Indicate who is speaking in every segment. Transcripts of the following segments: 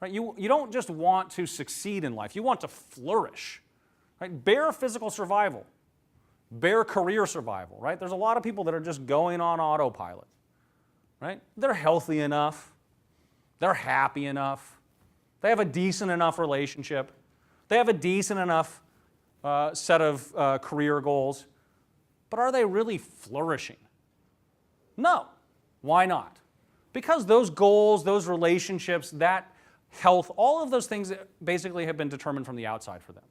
Speaker 1: Right? You don't just want to succeed in life. You want to flourish. Right? Bare physical survival. Bare career survival. Right? There's a lot of people that are just going on autopilot. Right? They're healthy enough. They're happy enough. They have a decent enough relationship. They have a decent enough set of career goals. But are they really flourishing? No. Why not? Because those goals, those relationships, that health, all of those things basically have been determined from the outside for them.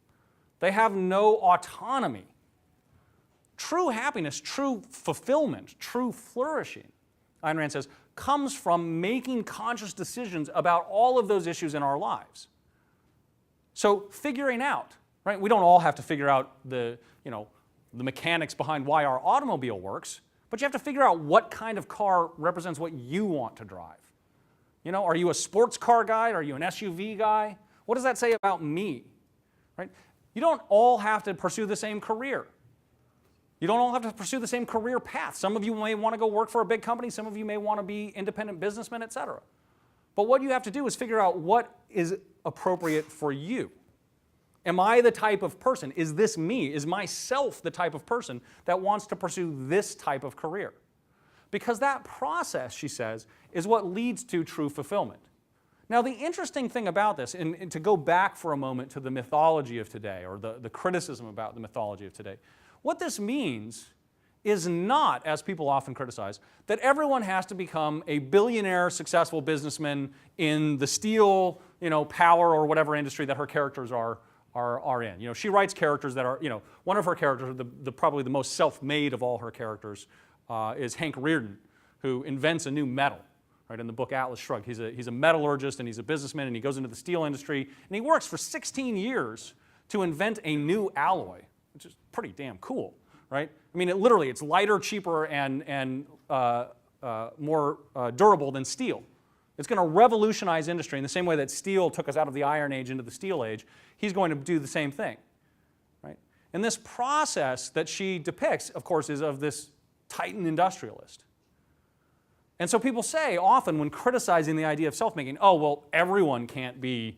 Speaker 1: They have no autonomy. True happiness, true fulfillment, true flourishing, Ayn Rand says, comes from making conscious decisions about all of those issues in our lives. So figuring out, right? We don't all have to figure out the mechanics behind why our automobile works, but you have to figure out what kind of car represents what you want to drive. Are you a sports car guy? Are you an SUV guy? What does that say about me? Right? You don't all have to pursue the same career. You don't all have to pursue the same career path. Some of you may want to go work for a big company. Some of you may want to be independent businessmen, etc. But what you have to do is figure out what is appropriate for you. Am I the type of person? Is this me? Is myself the type of person that wants to pursue this type of career? Because that process, she says, is what leads to true fulfillment. Now, the interesting thing about this, and to go back for a moment to the mythology of today, or the criticism about the mythology of today, what this means is not, as people often criticize, that everyone has to become a billionaire, successful businessman in the steel, power or whatever industry that her characters are in. She writes characters that are, one of her characters, probably the most self-made of all her characters, is Hank Rearden, who invents a new metal. Right, in the book Atlas Shrugged, he's a metallurgist and he's a businessman and he goes into the steel industry and he works for 16 years to invent a new alloy, which is pretty damn cool, right? I mean, it's lighter, cheaper, and more durable than steel. It's going to revolutionize industry in the same way that steel took us out of the Iron Age into the Steel Age. He's going to do the same thing, right? And this process that she depicts, of course, is of this Titan industrialist. And so people say often when criticizing the idea of self-making, oh, well, everyone can't be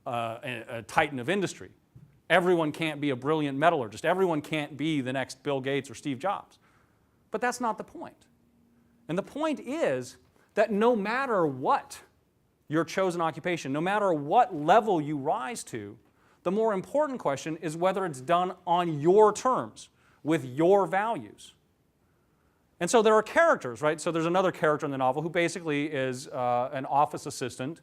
Speaker 1: a titan of industry. Everyone can't be a brilliant metallurgist. Everyone can't be the next Bill Gates or Steve Jobs. But that's not the point. And the point is that no matter what your chosen occupation, no matter what level you rise to, the more important question is whether it's done on your terms, with your values. And so there are characters, right? So there's another character in the novel who basically is an office assistant.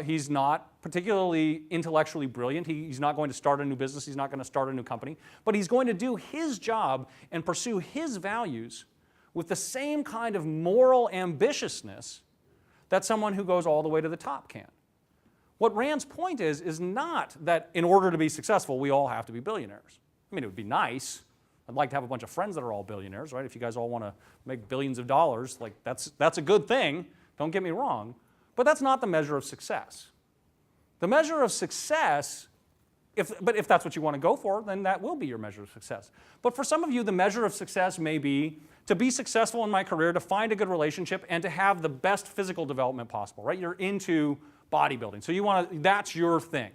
Speaker 1: He's not particularly intellectually brilliant. He's not going to start a new business. He's not going to start a new company. But he's going to do his job and pursue his values with the same kind of moral ambitiousness that someone who goes all the way to the top can. What Rand's point is not that in order to be successful, we all have to be billionaires. I mean, it would be nice. I'd like to have a bunch of friends that are all billionaires, right? If you guys all want to make billions of dollars, like that's a good thing, don't get me wrong. But that's not the measure of success. The measure of success, if that's what you want to go for, then that will be your measure of success. But for some of you, the measure of success may be to be successful in my career, to find a good relationship, and to have the best physical development possible, right? You're into bodybuilding, so that's your thing.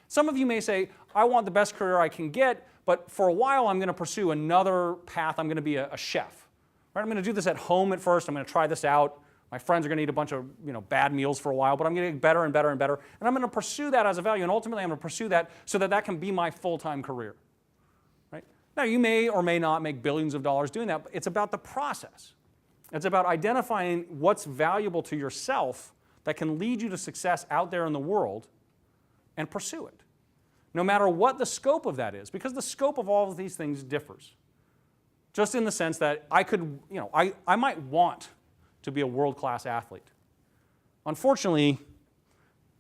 Speaker 1: Some of you may say, I want the best career I can get, but for a while I'm going to pursue another path. I'm going to be a chef. Right? I'm going to do this at home at first. I'm going to try this out. My friends are going to eat a bunch of bad meals for a while, but I'm going to get better and better and better. And I'm going to pursue that as a value, and ultimately I'm going to pursue that so that can be my full-time career. Right? Now, you may or may not make billions of dollars doing that, but it's about the process. It's about identifying what's valuable to yourself that can lead you to success out there in the world and pursue it. No matter what the scope of that is, because the scope of all of these things differs. Just in the sense that I might want to be a world-class athlete. Unfortunately,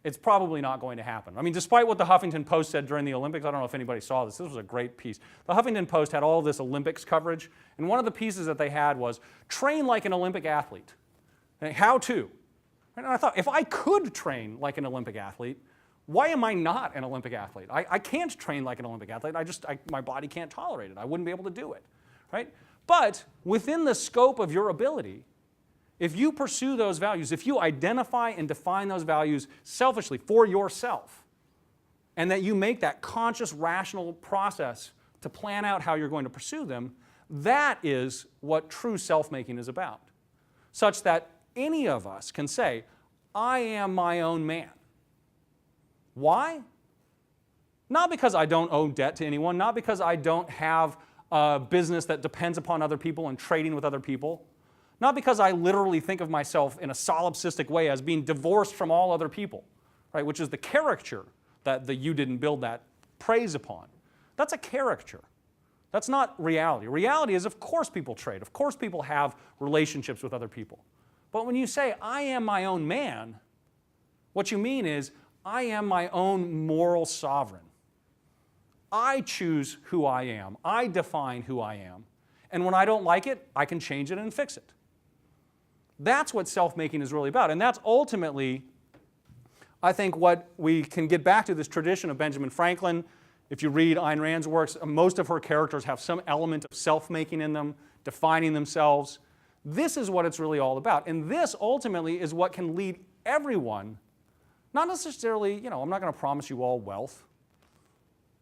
Speaker 1: it's probably not going to happen. I mean, despite what the Huffington Post said during the Olympics, I don't know if anybody saw this. This was a great piece. The Huffington Post had all this Olympics coverage, and one of the pieces that they had was, train like an Olympic athlete. How to. And I thought, if I could train like an Olympic athlete, why am I not an Olympic athlete? I can't train like an Olympic athlete. My body can't tolerate it. I wouldn't be able to do it, right? But within the scope of your ability, If you pursue those values, if you identify and define those values selfishly for yourself, and that you make that conscious, rational process to plan out how you're going to pursue them, that is what true self-making is about. Such that any of us can say, I am my own man. Why? Not because I don't owe debt to anyone, not because I don't have a business that depends upon other people and trading with other people, not because I literally think of myself in a solipsistic way as being divorced from all other people, right? Which is the caricature that the "you didn't build that" preys upon. That's a caricature. That's not reality. Reality is, of course people trade. Of course people have relationships with other people. But when you say, I am my own man, what you mean is, I am my own moral sovereign. I choose who I am. I define who I am. And when I don't like it, I can change it and fix it. That's what self-making is really about. And that's ultimately, I think, what we can get back to, this tradition of Benjamin Franklin. If you read Ayn Rand's works, most of her characters have some element of self-making in them, defining themselves. This is what it's really all about. And this ultimately is what can lead everyone, not necessarily, I'm not going to promise you all wealth.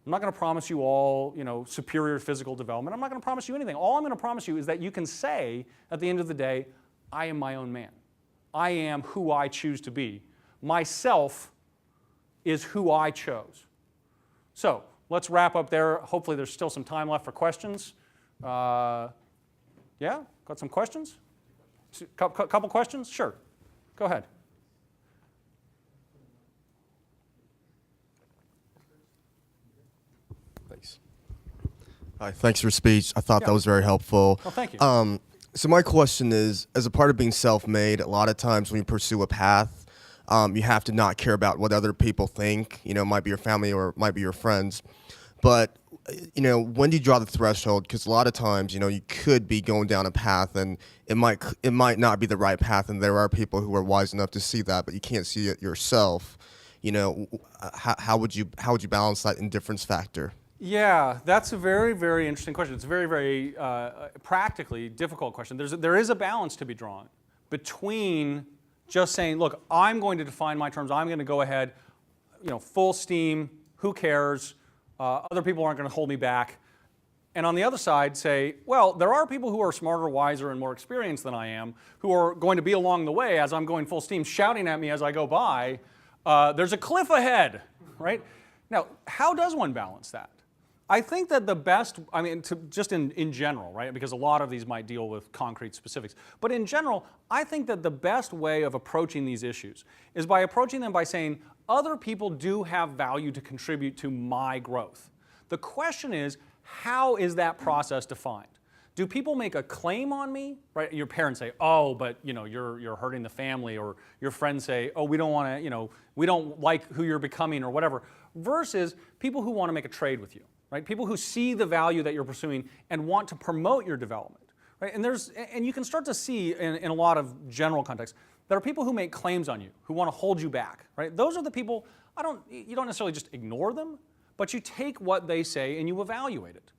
Speaker 1: I'm not going to promise you all, superior physical development. I'm not going to promise you anything. All I'm going to promise you is that you can say, at the end of the day, I am my own man. I am who I choose to be. Myself is who I chose. So let's wrap up there. Hopefully there's still some time left for questions. Yeah? Got some questions? Couple questions? Sure. Go ahead.
Speaker 2: Thanks. Hi, thanks for your speech. I thought that was very helpful.
Speaker 1: Well, thank you.
Speaker 2: So my question is, as a part of being self-made, a lot of times when you pursue a path, you have to not care about what other people think. It might be your family or it might be your friends. But, when do you draw the threshold? Because a lot of times, you could be going down a path and it might not be the right path, and there are people who are wise enough to see that, but you can't see it yourself. How would you balance that indifference factor?
Speaker 1: Yeah, that's a very, very interesting question. It's a very, very practically difficult question. There is a balance to be drawn between just saying, look, I'm going to define my terms. I'm going to go ahead, full steam, who cares? Other people aren't going to hold me back. And on the other side, say, well, there are people who are smarter, wiser, and more experienced than I am, who are going to be along the way as I'm going full steam, shouting at me as I go by, there's a cliff ahead, right? Now, how does one balance that? I think that the best, just in general, right, because a lot of these might deal with concrete specifics, but in general, I think that the best way of approaching these issues is by approaching them by saying, other people do have value to contribute to my growth. The question is, how is that process defined? Do people make a claim on me, right? Your parents say, oh, but you're hurting the family, or your friends say, oh, we don't want to, we don't like who you're becoming, or whatever, versus people who want to make a trade with you. Right? People who see the value that you're pursuing and want to promote your development. Right? And you can start to see in a lot of general contexts, there are people who make claims on you, who want to hold you back. Right? Those are the people, you don't necessarily just ignore them, but you take what they say and you evaluate it.